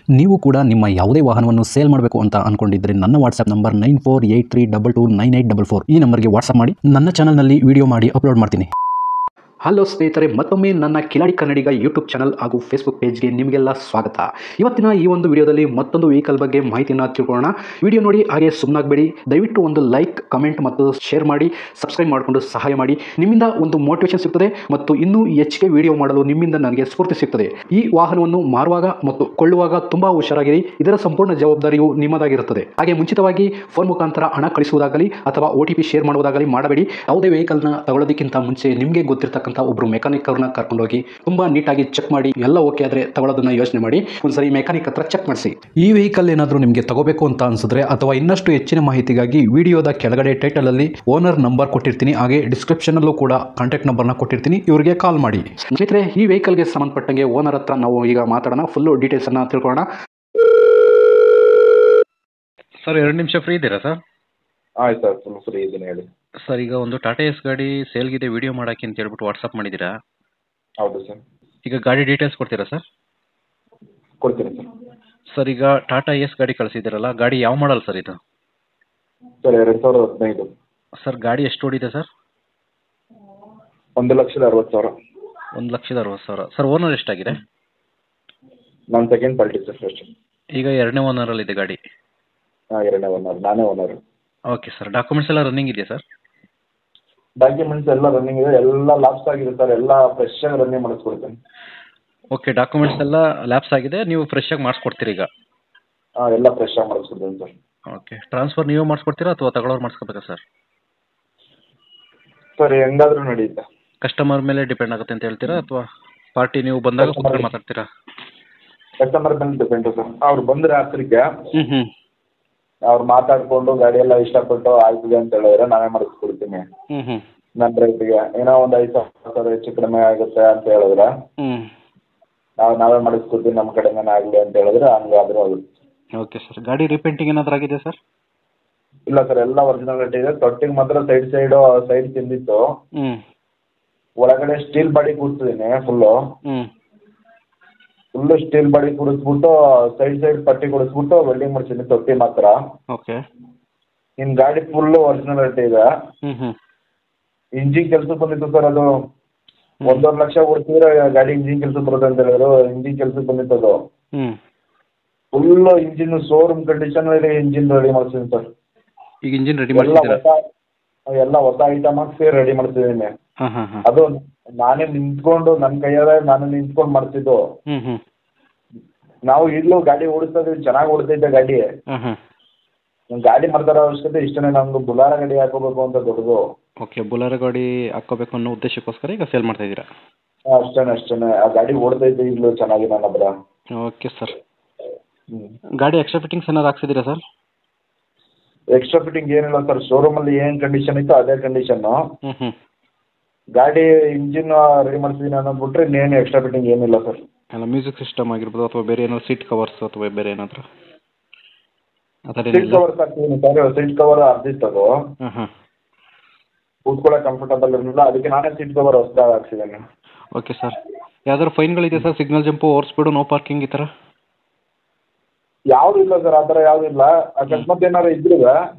ನೀವು ಕೂಡ ನಿಮ್ಮ ಯಾವುದೇ ವಾಹನವನ್ನು ಸೇಲ್ ಮಾಡಬೇಕು ಅಂತ ಅನ್ಕೊಂಡಿದ್ರೆ ನನ್ನ ವಾಟ್ಸ್ಆಪ್ ನಂಬರ್ 9483229844 ಈ ನಂಬರ್ಗೆ ವಾಟ್ಸ್ಆಪ್ ಮಾಡಿ. ನನ್ನ ಚಾನಲ್ನಲ್ಲಿ ವಿಡಿಯೋ ಮಾಡಿ ಅಪ್ಲೋಡ್ ಮಾಡ್ತೀನಿ. ಹಲೋ ಸ್ನೇಹಿತರೆ, ಮತ್ತೊಮ್ಮೆ ನನ್ನ ಕಿಲಾಡಿ ಕನ್ನಡಿಗ ಯೂಟ್ಯೂಬ್ ಚಾನಲ್ ಹಾಗೂ ಫೇಸ್ಬುಕ್ ಪೇಜ್ಗೆ ನಿಮಗೆಲ್ಲ ಸ್ವಾಗತ. ಇವತ್ತಿನ ಈ ಒಂದು ವಿಡಿಯೋದಲ್ಲಿ ಮತ್ತೊಂದು ವೆಹಿಕಲ್ ಬಗ್ಗೆ ಮಾಹಿತಿಯನ್ನು ತಿಳ್ಕೊಳ್ಳೋಣ. ವಿಡಿಯೋ ನೋಡಿ ಹಾಗೆ ಸುಮ್ಮನಾಗಬೇಡಿ. ದಯವಿಟ್ಟು ಒಂದು ಲೈಕ್, ಕಮೆಂಟ್ ಮತ್ತು ಶೇರ್ ಮಾಡಿ, ಸಬ್ಸ್ಕ್ರೈಬ್ ಮಾಡಿಕೊಂಡು ಸಹಾಯ ಮಾಡಿ. ನಿಮ್ಮಿಂದ ಒಂದು ಮೋಟಿವೇಶನ್ ಸಿಗ್ತದೆ ಮತ್ತು ಇನ್ನೂ ಹೆಚ್ಚಿಗೆ ವಿಡಿಯೋ ಮಾಡಲು ನಿಮ್ಮಿಂದ ನನಗೆ ಸ್ಫೂರ್ತಿ ಸಿಗ್ತದೆ. ಈ ವಾಹನವನ್ನು ಮಾರುವಾಗ ಮತ್ತು ಕೊಳ್ಳುವಾಗ ತುಂಬ ಹುಷಾರಾಗಿರಿ. ಇದರ ಸಂಪೂರ್ಣ ಜವಾಬ್ದಾರಿಯು ನಿಮ್ಮದಾಗಿರುತ್ತದೆ. ಹಾಗೆ ಮುಂಚಿತವಾಗಿ ಫೋನ್ ಮುಖಾಂತರ ಹಣ ಕಳಿಸುವುದಾಗಲಿ ಅಥವಾ OTP ಶೇರ್ ಮಾಡುವುದಾಗಲಿ ಮಾಡಬೇಡಿ. ಯಾವುದೇ ವೆಹಿಕಲ್ನ ತಗೊಳ್ಳೋದಕ್ಕಿಂತ ಮುಂಚೆ ನಿಮಗೆ ಗೊತ್ತಿರತಕ್ಕಂಥ ಒಬ್ರು ಮೆಕ್ಯಾನಿಕ್ ಅವ್ರನ್ನ ಕರ್ಕೊಂಡೋಗಿ ತುಂಬಾ ನೀಟಾಗಿ ಚೆಕ್ ಮಾಡಿ, ಎಲ್ಲ ಓಕೆ ಆದ್ರೆ ತಗೊಳ್ಳೋದನ್ನ ಯೋಚನೆ ಮಾಡಿ. ಒಂದ್ಸರಿ ಮೆಕ್ಯಾನಿಕ್ ಹತ್ರ ಚೆಕ್ ಮಾಡಿಸಿ. ಈ ವೆಹಿಕಲ್ ಏನಾದರೂ ನಿಮಗೆ ತಗೋಬೇಕು ಅಂತ ಅನ್ಸಿದ್ರೆ ಅಥವಾ ಇನ್ನಷ್ಟು ಹೆಚ್ಚಿನ ಮಾಹಿತಿಗಾಗಿ ವಿಡಿಯೋದ ಕೆಳಗಡೆ ಟೈಟಲ್ ಅಲ್ಲಿ ಓನರ್ ನಂಬರ್ ಕೊಟ್ಟಿರ್ತೀನಿ, ಹಾಗೆ ಡಿಸ್ಕ್ರಿಪ್ಷನ್ ಅಲ್ಲೂ ಕೂಡ ಕಾಂಟ್ಯಾಕ್ಟ್ ನಂಬರ್ನ ಕೊಟ್ಟಿರ್ತೀನಿ, ಇವರಿಗೆ ಕಾಲ್ ಮಾಡಿ. ಸ್ನೇಹಿತರೆ, ಈ ವೆಹಿಕಲ್ಗೆ ಸಂಬಂಧಪಟ್ಟಂಗೆ ಓನರ್ ಹತ್ರ ನಾವು ಈಗ ಮಾತಾಡೋಣ. ಫುಲ್ ಡೀಟೇಲ್ಸ್ ಅನ್ನ ತಿಳ್ಕೊಳ್ಳೋಣ. ಸರ್ 2 ನಿಮಿಷ ಫ್ರೀ ಇದ್ದೀರಾ ಸರ್? ಆಯ್ತು ಸರ್, ಫುಲ್ ಫ್ರೀ ಇದ್ದೀನಿ, ಹೇಳಿ ಸರ್. ಈಗ ಒಂದು ಟಾಟಾ ಎಸ್ ಗಾಡಿ ಸೇಲ್ಗಿದೆ, ವಿಡಿಯೋ ಮಾಡೋಕ್ಕೆ ಅಂತ ಹೇಳ್ಬಿಟ್ಟು ವಾಟ್ಸಪ್ ಮಾಡಿದ್ದೀರಾ? ಹೌದು ಸರ್. ಈಗ ಗಾಡಿ ಡೀಟೇಲ್ಸ್ ಕೊಡ್ತೀರಾ ಸರ್? ಕೊಡ್ತೀನಿ ಸರ್. ಸರ್, ಈಗ ಟಾಟಾ ಎಸ್ ಗಾಡಿ ಕಳಿಸಿದ್ದೀರಲ್ಲ, ಗಾಡಿ ಯಾವ ಮಾಡಲ್ ಸರ್ ಇದು? ಸರ್ 2015. ಸರ್, ಗಾಡಿ ಎಷ್ಟು ಓಡಿದೆ ಸರ್? 1,60,000. 1,60,000. ಸರ್, ಓನರ್ ಎಷ್ಟಾಗಿದೆ? ನಾನು ಸೆಕೆಂಡ್ ಪಾರ್ಟಿ ಸರ್, ಫಸ್ಟ್. ಈಗ 2ನೇ ಓನರಲ್ಲಿದೆ ಗಾಡಿ? ಹಾಂ, 2ನೇ ಓನರ್, ನಾನೇ ಓನರ್. Okay sir. ಡಾಕ್ಯುಮೆಂಟ್ಸ್ ಎಲ್ಲ ರನ್ನಿಂಗ್ ಇದೆಯಾ ಸರ್? ಡಾಕ್ಯುಮೆಂಟ್ಸ್ ಎಲ್ಲ ರನ್ನಿಂಗ್ ಇದೆ, ಎಲ್ಲ ಲಾಪ್ಸ್ ಆಗಿದೆ ಸರ್, ಎಲ್ಲ ಫ್ರೆಶ್ ಆಗಿ ರನ್ನಿಂಗ್ ಮಾಡಿಸ್ಕೊಡ್ತೀನಿ. ಓಕೆ, ಡಾಕ್ಯುಮೆಂಟ್ಸ್ ಎಲ್ಲ ಲ್ಯಾಪ್ಸ್ ಆಗಿದೆ, ನೀವು ಫ್ರೆಶ್ ಆಗಿ ಮಾಡಿಸ್ಕೊಡ್ತೀರಿ ಈಗ? ಹಾಂ, ಎಲ್ಲ ಫ್ರೆಶ್ ಆಗಿ ಮಾಡಿಸ್ಕೊಡ್ತೀನಿ ಸರ್. ಓಕೆ, ಟ್ರಾನ್ಸ್ಫರ್ ನೀವೇ ಮಾಡಿಸ್ಕೊಡ್ತೀರಾ ಅಥವಾ ತಗೊಳ್ಳೋರು ಮಾಡಿಸ್ಕೋಬೇಕಾ ಸರ್? ಸರ್, ಹೆಂಗಾದ್ರೂ ನಡೆಯುತ್ತೆ. ಕಸ್ಟಮರ್ ಮೇಲೆ ಡಿಪೆಂಡ್ ಆಗುತ್ತೆ ಅಂತ ಹೇಳ್ತೀರಾ ಅಥವಾ ಪಾರ್ಟಿ ನೀವು ಬಂದಾಗ ಕೂತ್ಕೊಂಡು ಮಾತಾಡ್ತೀರಾ? ಕಸ್ಟಮರ್ ಮೇಲೆ ಡಿಪೆಂಡು ಸರ್. ಅವ್ರು ಬಂದರೆ ಹತ್ರಕ್ಕೆ ಹ್ಞೂ ಅವ್ರು ಮಾತಾಡಿಕೊಂಡು ಗಾಡಿ ಎಲ್ಲ ಇಷ್ಟಪಟ್ಟು ಆಯ್ತಿದೆ ಅಂತ ಹೇಳಿದ್ರೆ ನಾವೇ ಮಾಡಿಸ್ಕೊಡ್ತೀನಿ. ಹ್ಞೂ ನನ್ನ ರೇಟಿಗೆ ಏನೋ ಒಂದು 5,000 ಹೆಚ್ಚು ಕಡಿಮೆ ಆಗುತ್ತೆ ಅಂತ ಹೇಳಿದ್ರೆ ನಾವೇ ಮಾಡಿಸ್ಕೊಡ್ತೀವಿ, ನಮ್ಮ ಕಡೆನೇ ಆಗಲಿ ಅಂತ ಹೇಳಿದ್ರೆ ಹಂಗಾದ್ರೂ ಆಗುತ್ತೆ. Okay sir. ಗಾಡಿ ರೀಪೇಂಟಿಂಗ್ ಏನಾದರೂ ಆಗಿದೆ ಸರ್? ಇಲ್ಲ ಸರ್, ಎಲ್ಲ ಒರಿಜಿನಾಲಿಟಿ ಇದೆ. ತೊಟ್ಟಿಗೆ ಮಾತ್ರ ಸೈಡ್ ತಿಂದಿತ್ತು. ಒಳಗಡೆ ಸ್ಟೀಲ್ ಬಾಡಿ ಕೂರಿಸಿದ್ದೀನಿ, ಫುಲ್ಲು ಸ್ಟೀಲ್ ಬಾಡಿ ಕೂರಿಸ್ಬಿಟ್ಟು ಸೈಡ್ ಪಟ್ಟಿ ಕೊಡಿಸ್ಬಿಟ್ಟು ವೆಲ್ಡಿಂಗ್ ಮಾಡಿಸಿದ್ದೀನಿ, ತೊಟ್ಟಿ ಮಾತ್ರ. ಓಕೆ. ಇನ್ನು ಗಾಡಿ ಫುಲ್ಲು ಒರಿಜಿನಾಲಿಟಿ ಇದೆ. ಇಂಜಿನ್ ಕೆಲ್ಸಕ್ಕೆ ಬಂದಿತ್ತು ಸರ್, ಅದು 1.5 ಲಕ್ಷ ಕೊಡ್ತಿದ್ರೆ ಗಾಡಿ ಇಂಜಿನ್ ಕೆಲ್ಸಕ್ಕೆ ಬರುತ್ತೆ ಅಂತ ಹೇಳಿದ್ರು. ಇಂಜಿನ್ ಕೆಲ್ಸಕ್ಕೆ ಬಂದಿತ್ತು ಅದು. Full engine showroom condition engine ready ಮಾಡ್ತಿದ್ದೀನಿ ಸರ್. ಈಗ ಇಂಜಿನ್ ರೆಡಿ ಮಾಡಿದ್ದೀರಾ? ಎಲ್ಲ ಹೊಸ ಐಟಮ್ ಹಾಕಿ ರೆಡಿ ಮಾಡ್ತಿದ್ದೀನಿ. ಅದು ನಾನೇ ನಿಂತ್ಕೊಂಡು ನನ್ನ ಕೈಯಾರೆ ನಾನೇ ನಿಂತ್ಕೊಂಡು ಮಾಡ್ತಿದ್ದು. ನಾವು ಈಗಲೂ ಗಾಡಿ ಓಡಿಸ್ತಾ ಇದ್ದೀವಿ, ಚೆನ್ನಾಗಿ ಓಡ್ತೈತೆ ಗಾಡಿ. ಗಾಡಿ ಮಾಡ್ತಾರೋ ಅವಶ್ಯಕತೆ ಇಷ್ಟನೇ, ನಮ್ದು ಬುಲಾರ ಗಾಡಿ ಹಾಕೋಬೇಕು ಅಂತ ದೊಡ್ಡದು. ಓಕೆ, ಬುಲಾರ ಗಾಡಿ ಹಾಕೋಬೇಕು ಅನ್ನೋ ಉದ್ದೇಶಕ್ಕೋಸ್ಕರ ಈಗ ಸೇಲ್ ಮಾಡ್ತಾ ಇದ್ದೀರಾ? ಅಷ್ಟೇ. ಆ ಗಾಡಿ ಓಡ್ತೈತೆ ಈಗಲೂ ಚೆನ್ನಾಗಿ ನನ್ನ ಹತ್ರ. Okay sir. ಗಾಡಿ ಎಕ್ಸ್ಟ್ರಾ ಫಿಟ್ಟಿಂಗ್ಸ್ ಏನಾದ್ರು ಹಾಕ್ಸಿದ್ದೀರಾ ಸರ್? ಎಕ್ಸ್ಟ್ರಾ ಫಿಟ್ಟಿಂಗ್ ಏನಿಲ್ಲ ಸರ್, ಶೋರೂಮಲ್ಲಿ ಏನು ಕಂಡೀಷನ್ ಇತ್ತು ಅದೇ ಕಂಡೀಷನ್ನು. ಗಾಡಿ ಇಂಜಿನ್ ರೆಡಿ ಮಾಡ್ತಿದ್ದೀನಿ ಅನ್ನೋದು ಬಿಟ್ಟರೆ ಇನ್ನೇನು ಎಕ್ಸ್ಟ್ರಾ ಫಿಟ್ಟಿಂಗ್ ಏನಿಲ್ಲ ಸರ್. ಎಲ್ಲ ಮ್ಯೂಸಿಕ್ ಸಿಸ್ಟಮ್ ಆಗಿರ್ಬೋದು ಅಥವಾ ಬೇರೆ ಏನಾದ್ರು ಸೀಟ್ ಕವರ್ಸ್ ಅಥವಾ ಬೇರೆ ಏನಾದರೂ? ಸೀಟ್ ಕವರ್ಸ್ ಹಾಕ್ತಿದ್ದೀನಿ ಸರ್. ಸೀಟ್ ಕವರ್ ಅರ್ಧಿತ್ತು ಅದು, ಕೂತ್ಕೊಳ್ಳೋಕೆ ಕಂಫರ್ಟಬಲ್ ಇರಲಿಲ್ಲ, ಅದಕ್ಕೆ ನಾನೇ ಸೀಟ್ ಕವರ್ ಹೊಸದಾಗಿ ಹಾಕ್ಸಿದ್ದೀನಿ. Okay sir. ಯಾವ್ದಾದ್ರು ಫೈನ್ಗಳಿದೆ sir? Signal jump, over speed, no parking ಈ ಥರ? ಯಾವುದೂ ಇಲ್ಲ ಸರ್, ಆ ಥರ ಯಾವುದೂ ಇಲ್ಲ. ಅಕಸ್ಮಾತ್ ಏನಾದ್ರು ಇದ್ರೆ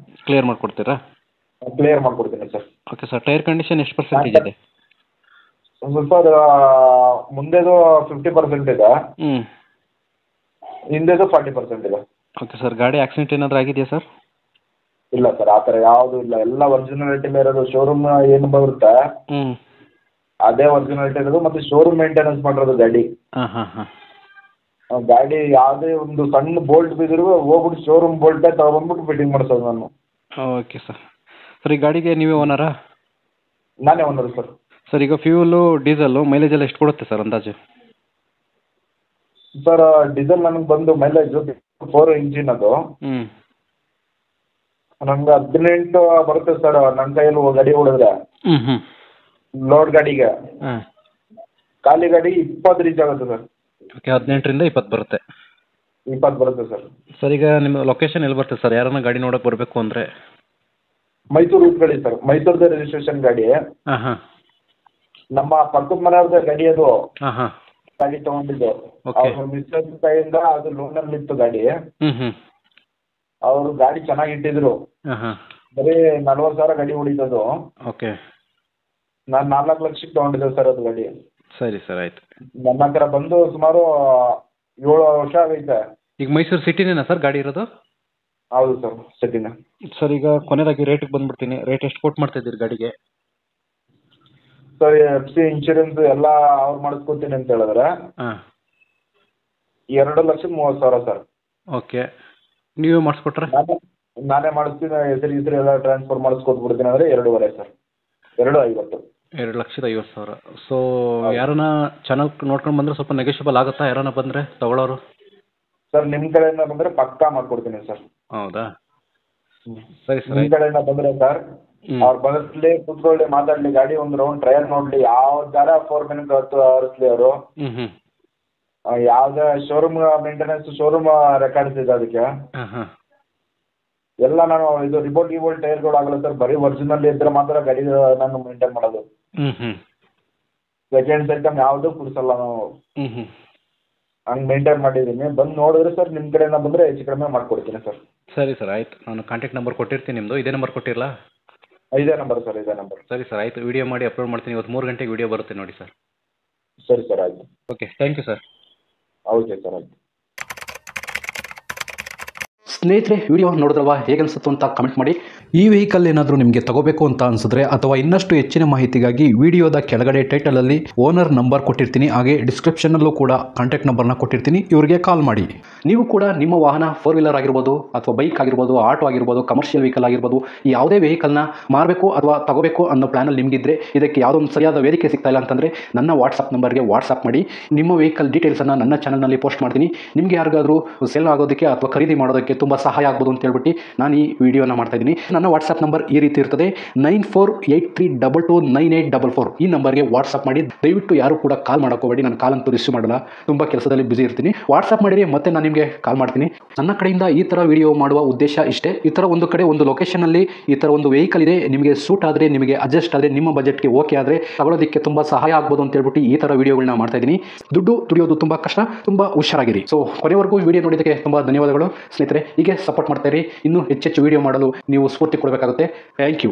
ಕ್ಲಿಯರ್ ಮಾಡಿಕೊಡ್ತೀರಾ? ಕ್ಲಿಯರ್ ಮಾಡಿಕೊಡ್ತೀನಿ sir. Okay sir. Tyre condition ಎಷ್ಟು ಪರ್ಸೆಂಟೇಜ್ ಇದೆ? ಸರ್, ಮುಂದೆದು 50% ಇದೆ, ಹಿಂದೆದು 40% ಇದೆ. Okay sir. ಗಾಡಿ ಆಕ್ಸಿಡೆಂಟ್ ಏನಾದರೂ ಆಗಿದೆಯಾ ಸರ್? ಇಲ್ಲ ಸರ್, ಆ ಥರ ಯಾವುದೂ ಇಲ್ಲ, ಎಲ್ಲ ಒರಿಜಿನಾಲಿಟಿಲೇ ಇರೋದು. ಶೋರೂಮ್ ಏನು ಬರುತ್ತೆ ಅದೇ ಒರಿಜಿನಾಲಿಟಿ ಇರೋದು, ಮತ್ತು ಶೋರೂಮ್ ಮೇಂಟೆನೆನ್ಸ್ ಮಾಡಿರೋದು ಗಾಡಿ. ಗಾಡಿ ಯಾವುದೇ ಒಂದು ಸಣ್ಣ ಬೋಲ್ಟ್ ಬಿದ್ದರೂ ಹೋಗ್ಬಿಟ್ಟು ಶೋರೂಮ್ ಬೋಲ್ಟೇ ತಗೊಂಡ್ಬಿಟ್ಟು ಫಿಟ್ಟಿಂಗ್ ಮಾಡಿಸೋದು ನಾನು. Okay sir. ಸರ್, ಈ ಗಾಡಿಗೆ ನೀವೇ ಓನರಾ? ನಾನೇ ಓನರ್ ಸರ್. ಸರ್, ಈಗ ಫ್ಯೂಲು, ಡೀಸೆಲ್ಲು, ಮೈಲೇಜ್ ಎಲ್ಲ ಎಷ್ಟು ಕೊಡುತ್ತೆ ಸರ್ ಅಂದಾಜು? ಸರ್, ಡೀಸೆಲ್ ನನಗೆ ಬಂದು ಮೈಲೇಜು 4 ಇಂಜಿನ್ ಅದು. ನಮ್ಗೆ 18 ಬರುತ್ತೆ ಸರ್ ನನ್ನ ಕೈಯಲ್ಲಿ ಗಾಡಿ ಓಡಿದ್ರೆ. ಲೋಡ್ ಗಾಡಿಗೆ. ಖಾಲಿ ಗಾಡಿ 20 ರೀಚ್ ಆಗುತ್ತೆ ಸರ್. ಓಕೆ, 18ರಿಂದ 20 ಬರುತ್ತೆ. 20 ಬರುತ್ತೆ ಸರ್. ಸರ್, ಈಗ ನಿಮ್ಮ ಲೊಕೇಶನ್ ಎಲ್ಲಿ ಬರ್ತದೆ ಸರ್? ಯಾರನ್ನ ಗಾಡಿ ನೋಡೋಕೆ ಬರಬೇಕು ಅಂದರೆ? ಮೈಸೂರು ರೂಟ್ ಗಾಡಿ ಸರ್, ಮೈಸೂರದೇ ರಿಜಿಸ್ಟ್ರೇಷನ್ ಗಾಡಿ. ನಮ್ಮ ಪಕ್ಕದ ಮನೆಯವ್ರದ್ದೇ ಗಾಡಿ ಅದು. ಗಾಡಿ ತಗೊಂಡಿದ್ದು. Okay. ಅವ್ರ ಮಿಸ್ಸಸ್ ಕೈಯಿಂದ ಅದು ಲೋನಲ್ಲಿ ಇತ್ತು ಗಾಡಿ. ಹ್ಞೂ ಅವರು ಗಾಡಿ ಚೆನ್ನಾಗಿ ಇಟ್ಟಿದ್ರು. ಹಾಂ ಬರೀ 40,000 ಗಾಡಿ ಹೊಡಿತದು. ಓಕೆ. ನಾನು 4 ಲಕ್ಷಕ್ಕೆ ತಗೊಂಡಿದ್ದೆ ಸರ್ ಅದು ಗಾಡಿ. ಸರಿ ಸರ್, ಆಯಿತು. ನನ್ನ ಹತ್ರ ಬಂದು ಸುಮಾರು 7 ವರ್ಷ ಆಗೈತೆ. ಈಗ ಮೈಸೂರು ಸಿಟಿನೇನಾ ಸರ್ ಗಾಡಿ ಇರೋದು? ಹೌದು ಸರ್, ಸಿಟಿನ. ಸರ್, ಈಗ ಕೊನೆಯದಾಗಿ ರೇಟಿಗೆ ಬಂದ್ಬಿಡ್ತೀನಿ. ರೇಟ್ ಎಷ್ಟು ಕೊಟ್ಟು ಮಾಡ್ತಾ ಇದ್ದೀರಿ ಗಾಡಿಗೆ? ಸರ್, FC ಇನ್ಶೂರೆನ್ಸ್ ಎಲ್ಲ ಅವ್ರು ಮಾಡಿಸ್ಕೊತೀನಿ ಅಂತ ಹೇಳಿದ್ರೆ ಹಾಂ 2,30,000 ಸರ್. ಓಕೆ. ನೀವೇ ಮಾಡಿಸ್ಕೊಟ್ರೆ? ನಾನೇ ಮಾಡಿಸ್ತೀನಿ. ಹೆಸರು ಎಲ್ಲ ಟ್ರಾನ್ಸ್ಫರ್ ಮಾಡಿಸ್ಕೊಟ್ಬಿಡ್ತೀನಿ ಅಂದರೆ 2.5 ಸರ್. 2,50,000. 2,50,000. ಸೊ ಯಾರನ್ನ ಚೆನ್ನಾಗಿ ನೋಡ್ಕೊಂಡು ಬಂದರೆ ಸ್ವಲ್ಪ ನೆಗೋಷಿಯಬಲ್ ಆಗುತ್ತಾ? ಯಾರನ್ನ ಬಂದರೆ ತಗೊಳ್ಳೋರು? ಸರ್, ನಿಮ್ಮ ಕಡೆಯಿಂದ ಬಂದರೆ ಪಕ್ಕಾ ಮಾಡ್ಕೊಡ್ತೀನಿ ಸರ್. ಹೌದಾ? ಸರಿ ಸರ್, ನಿಮ್ಮ ಕಡೆಯಿಂದ ಬಂದರೆ ಸರ್, ಅವ್ರು ಬಂದಲ್ಲಿ ಕೂತ್ಕೊಳ್ಳಿ, ಮಾತಾಡಲಿ, ಗಾಡಿ ಒಂದು ರೌಂಡ್ ಟ್ರಯಲ್ ನೋಡಲಿ, ಯಾವ್ದಾರ 4 ಮಿನಿಟ್ ಹರಿಸ್ಲಿ ಅವರು. ಹ್ಞೂ ಯಾವುದೇ ಶೋರೂಮ್ ಮೇಂಟೆನೆನ್ಸ್, ಶೋರೂಮ್ ರೆಕಾರ್ಡ್ಸ್ ಇದೆ ಅದಕ್ಕೆ ಹಾಂ ಎಲ್ಲ. ನಾನು ಇದು ರಿಬೋಲ್ಟ್ ಟೈರ್ಗಳು ಆಗಲ್ಲ ಸರ್. ಬರೀ ಒರಿಜಿನಲ್ ಇದ್ರೆ ಮಾತ್ರ ಗಾಡಿ ನಾನು ಮೇಂಟೈನ್ ಮಾಡೋದು. ಹ್ಞೂ ಸೆಕೆಂಡ್ಸ್ ಐಟಮ್ ಯಾವುದೂ ಕೊಡಿಸಲ್ಲ ನಾವು. ಹ್ಞೂ ಹಂಗೆ ಮೇಂಟೈನ್ ಮಾಡಿದ್ದೀನಿ. ಬಂದು ನೋಡಿದ್ರೆ ಸರ್, ನಿಮ್ಮ ಕಡೆಯಿಂದ ಬಂದರೆ ಹೆಚ್ಚು ಕಡಿಮೆ ಮಾಡಿಕೊಡ್ತೀನಿ ಸರ್. ಸರಿ ಸರ್, ಆಯಿತು. ನಾನು ಕಾಂಟ್ಯಾಕ್ಟ್ ನಂಬರ್ ಕೊಟ್ಟಿರ್ತೀನಿ ನಿಮ್ಮದು. ಇದೇ ನಂಬರ್ ಕೊಟ್ಟಿರಲ್ಲ? ಇದೇ ನಂಬರ್ ಸರ್, ಇದೇ ನಂಬರ್. ಸರಿ ಸರ್, ಆಯಿತು. ವಿಡಿಯೋ ಮಾಡಿ ಅಪ್ಲೋಡ್ ಮಾಡ್ತೀನಿ. ಇವತ್ತು 3 ಗಂಟೆಗೆ ವಿಡಿಯೋ ಬರುತ್ತೆ ನೋಡಿ ಸರ್. ಸರಿ ಸರ್, ಆಯಿತು. Okay, thank you sir. Okay sir, ಆಯಿತು. ಸ್ನೇಹಿತರೆ, ವಿಡಿಯೋ ನೋಡಿದ್ರಲ್ವಾ, ಹೇಗೆ ಅನಿಸುತ್ತೋ ಅಂತ ಕಮೆಂಟ್ ಮಾಡಿ. ಈ ವೆಹಿಕಲ್ ಏನಾದರೂ ನಿಮಗೆ ತಗೋಬೇಕು ಅಂತ ಅನಿಸಿದ್ರೆ ಅಥವಾ ಇನ್ನಷ್ಟು ಹೆಚ್ಚಿನ ಮಾಹಿತಿಗಾಗಿ ವಿಡಿಯೋದ ಕೆಳಗಡೆ ಟೈಟಲಲ್ಲಿ ಓನರ್ ನಂಬರ್ ಕೊಟ್ಟಿರ್ತೀನಿ, ಹಾಗೆ ಡಿಸ್ಕ್ರಿಪ್ಷನಲ್ಲೂ ಕೂಡ ಕಾಂಟ್ಯಾಕ್ಟ್ ನಂಬರ್ನ ಕೊಟ್ಟಿರ್ತೀನಿ. ಇವರಿಗೆ ಕಾಲ್ ಮಾಡಿ. ನೀವು ಕೂಡ ನಿಮ್ಮ ವಾಹನ 4 ವೀಲರ್ ಆಗಿರ್ಬೋದು ಅಥವಾ ಬೈಕ್ ಆಗಿರ್ಬೋದು, ಆಟೋ ಆಗಿರ್ಬೋದು, ಕಮರ್ಷಿಯಲ್ ವೆಹಿಕಲ್ ಆಗಿರ್ಬೋದು, ಯಾವುದೇ ವೆಹಿಕಲ್ನ ಮಾರಬೇಕು ಅಥವಾ ತಗೋಬೇಕು ಅನ್ನೋ ಪ್ಲಾನಲ್ಲಿ ನಿಮಗಿದ್ರೆ, ಇದಕ್ಕೆ ಯಾವುದೋ ಒಂದು ಸರಿಯಾದ ವೇದಿಕೆ ಸಿಗ್ತಾ ಇಲ್ಲ ಅಂತಂದರೆ ನನ್ನ ವಾಟ್ಸಪ್ ನಂಬರ್ಗೆ ವಾಟ್ಸಪ್ ಮಾಡಿ. ನಿಮ್ಮ ವೆಹಿಕಲ್ ಡೀಟೇಲ್ಸನ್ನು ನನ್ನ ಚಾನಲ್ನಲ್ಲಿ ಪೋಸ್ಟ್ ಮಾಡ್ತೀನಿ. ನಿಮಗೆ ಯಾರಿಗಾದರೂ ಸೇಲ್ ಆಗೋದಕ್ಕೆ ಅಥವಾ ಖರೀದಿ ಮಾಡೋದಕ್ಕೆ ತುಂಬ ಸಹಾಯ ಆಗ್ಬೋದು ಅಂತ ಹೇಳ್ಬಿಟ್ಟು ನಾನು ಈ ವಿಡಿಯೋನ ಮಾಡ್ತಾ ಇದ್ದೀನಿ. ನನ್ನ ವಾಟ್ಸಪ್ ನಂಬರ್ ಈ ರೀತಿ ಇರ್ತದೆ: 9483229844. ಈ ನಂಬರ್ಗೆ ವಾಟ್ಸಪ್ ಮಾಡಿ. ದಯವಿಟ್ಟು ಯಾರು ಕೂಡ ಕಾಲ್ ಮಾಡೋಕೋಬೇಡಿ. ನಾನು ಕಾಲ್ ಅಂತೂ ರಿಸೀವ್ ಮಾಡಲ್ಲ, ತುಂಬ ಕೆಲಸದಲ್ಲಿ ಬ್ಯುಸಿ ಇರ್ತೀನಿ. ವಾಟ್ಸಪ್ ಮಾಡಿರಿ, ಮತ್ತೆ ನಾನು ನಿಮಗೆ ಕಾಲ್ ಮಾಡ್ತೀನಿ. ನನ್ನ ಕಡೆಯಿಂದ ಈ ಥರ ವಿಡಿಯೋ ಮಾಡುವ ಉದ್ದೇಶ ಇಷ್ಟೇ. ಈ ಥರ ಒಂದು ಕಡೆ ಒಂದು ಲೊಕೇಶನಲ್ಲಿ ಈ ಥರ ಒಂದು ವೆಹಿಕಲ್ ಇದೆ, ನಿಮಗೆ ಸೂಟ್ ಆದರೆ, ನಿಮಗೆ ಅಡ್ಜಸ್ಟ್ ಆದರೆ, ನಿಮ್ಮ ಬಜೆಟ್ಗೆ ಓಕೆ ಆದರೆ ತಗೊಳ್ಳೋದಕ್ಕೆ ತುಂಬ ಸಹಾಯ ಆಗ್ಬೋದು ಅಂತ ಹೇಳ್ಬಿಟ್ಟು ಈ ಥರ ವಿಡಿಯೋಗಳನ್ನ ಮಾಡ್ತಾ ಇದ್ದೀನಿ. ದುಡ್ಡು ದುಡಿಯೋದು ತುಂಬ ಕಷ್ಟ, ತುಂಬ ಹುಷಾರಾಗಿರಿ. ಸೊ ಕೊನೆವರೆಗೂ ವಿಡಿಯೋ ನೋಡಿದ್ದಕ್ಕೆ ತುಂಬ ಧನ್ಯವಾದಗಳು ಸ್ನೇಹಿತರೆ. ಹೀಗೆ ಸಪೋರ್ಟ್ ಮಾಡ್ತಾ ಇರಿ. ಇನ್ನೂ ಹೆಚ್ಚೆಚ್ಚು ವಿಡಿಯೋ ಮಾಡಲು ನೀವು ಸ್ಫೂರ್ತಿ ಕೊಡಬೇಕಾಗುತ್ತೆ. Thank you.